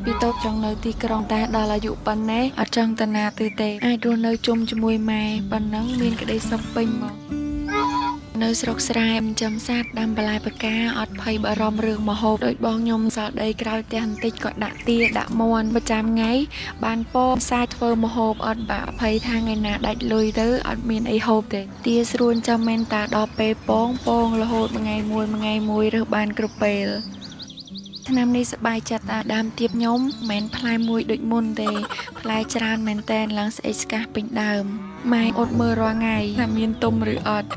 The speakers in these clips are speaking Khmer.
ពីតូចចង់នៅទីក្រុងតែដល់អាយុប៉ុណ្ណេះអត់ចង់តាណាទៅទេអាចរស់នៅជុំជាមួយម៉ែប៉ុណ្ណឹងមានក្តីសុខពេញមកនៅស្រុកស្រែចំសត្វដាំបន្លែបកាអត់ភ័យបារម្ភរឿងម្ហូបដូចបងខ្ញុំសល់ដីក្រោយផ្ទះបន្តិចក៏ដាក់ទាដាក់មាន់ប្រចាំថ្ងៃបានពោសាយធ្វើម្ហូបអត់បាក់ភ័យថាថ្ងៃណាដាច់លុយទៅអត់មានអីហូបទេទាស្រួលចាំមែនតាដល់ពេលពងរហូតថ្ងៃមួយរើសបានគ្រប់ពេលឆ្នាំនេះសប្បាយចិត្តដើមទៀបខ្ញុំមិនមែនផ្លែមួយដូចមុនទេផ្លែច្រើនមែនតែនឡើងស្អិចស្កះពេញដើមម៉ែអត់មើលរាល់ថ្ងៃថាមានទុំឬអត់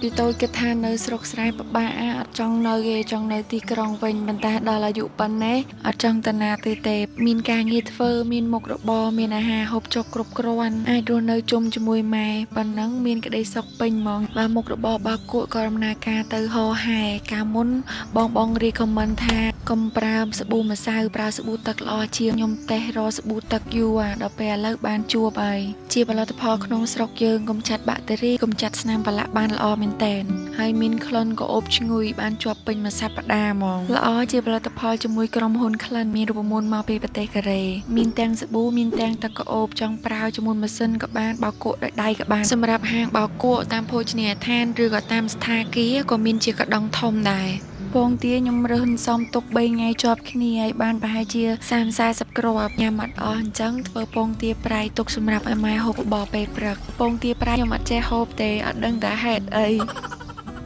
ពីតូចគិតថានៅស្រុកស្រែពិបាកអត់ចង់នៅទេចង់នៅទីក្រុងវិញប៉ុន្តែដល់អាយុប៉ុណ្ណេះអត់ចង់តាណាទៅទេមានការងារធ្វើមានមុខរបរមានអាហារហូបចុកគ្រប់គ្រាន់អាចរស់នៅជុំជាមួយម៉ែប៉ុណ្ណឹងមានក្តីសុខពេញហ្មងបើមុខរបរបើគក់ក៏ដំណើរការទៅហោហែកាលមុនបងរីខមមិនថាកុំប្រើសាប៊ូម្សៅប្រើសាប៊ូទឹកល្អជាងខ្ញុំតេះរកសាប៊ូទឹកយូរដល់ពេលឥឡូវបានជួបហើយជាផលិតផលក្នុងស្រុកយើងកុំចាត់បាក់តេរីកុំចាត់ស្នាមប្រឡាក់បានល្អមែនតែនហើយមានក្លិនក៏អូបឈ្ងុយបានជាប់ពេញមួយសប្តាហ៍ហ្មងល្អជាផលិតផលជាមួយក្រុមហ៊ុនក្លិនមានរូបមន្តមកពីប្រទេសកូរ៉េមានទាំងសាប៊ូមានទាំងទឹកក្អូបចង់ប្រើជាមួយម៉ាស៊ីនក៏បានបោកគក់ដោយដៃក៏បានសម្រាប់ហាងបោកគក់តាមភោជនីយដ្ឋានឬក៏តាមស្ថាគារក៏មានជាកដុងធំដែរពងទាខ្ញុំរើសសំទុក3ថ្ងៃជាប់គ្នាហើយបានប្រហែលជា30-40គ្រាប់ញ៉ាំអត់អស់អញ្ចឹងធ្វើពងទាប្រៃទុកសម្រាប់ឲ្យម៉ែហូបបបរពេលព្រឹកពងទាប្រៃខ្ញុំអត់ចេះហូបទេអត់ដឹងតែហេតុអី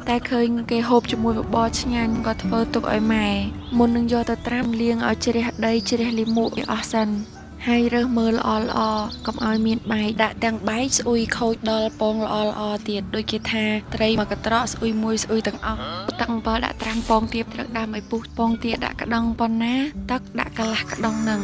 តែឃើញគេហូបជាមួយបបរឆ្ងាញ់ក៏ធ្វើទុកឲ្យម៉ែមុននឹងយកទៅត្រាំលាងឲ្យជ្រះដីជ្រះលាមកឲ្យអស់សិនហើយរើសមើលល្អកុំឲ្យមានបែកដាក់ទាំងបែកស្អុយខូចដល់ពងល្អទៀតដូចគេថាត្រីមកកត្រកស្អុយមួយស្អុយទាំងអស់ទឹកអំបិលដាក់ត្រាំពងទាត្រូវដាំឲ្យពុះពងទាដាក់ក្តង់ប៉ុណ្ណាទឹកដាក់កន្លះក្តង់នឹង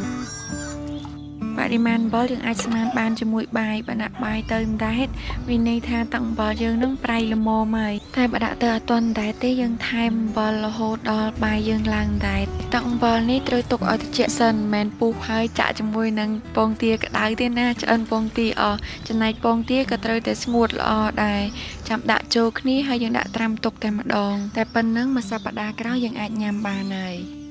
បរិមាណអំបិលយើងអាចស្មានបានជាមួយបាយបើដាក់បាយទៅមិនដែរមានន័យថាទឹកអំបិលយើងនឹងប្រៃល្មមហើយតែបើដាក់ទៅអត់ទាន់ដែរទេយើងថែមអំបិលរហូតដល់បាយយើងឡើងដែរទឹកអំបិលនេះត្រូវទុកឲ្យត្រជាក់សិនមិនមែនពុះហើយចាក់ជាមួយនឹងពងទាក្តៅទេណាឆ្អិនពងទាអស់ចំណែកពងទាក៏ត្រូវតែស្ងួតល្អដែរចាំដាក់ចូលគ្នាហើយយើងដាក់ត្រាំទុកតែម្ដងតែប៉ុណ្្នឹងមួយសប្តាហ៍ក្រោយយើងអាចញ៉ាំបានហើយ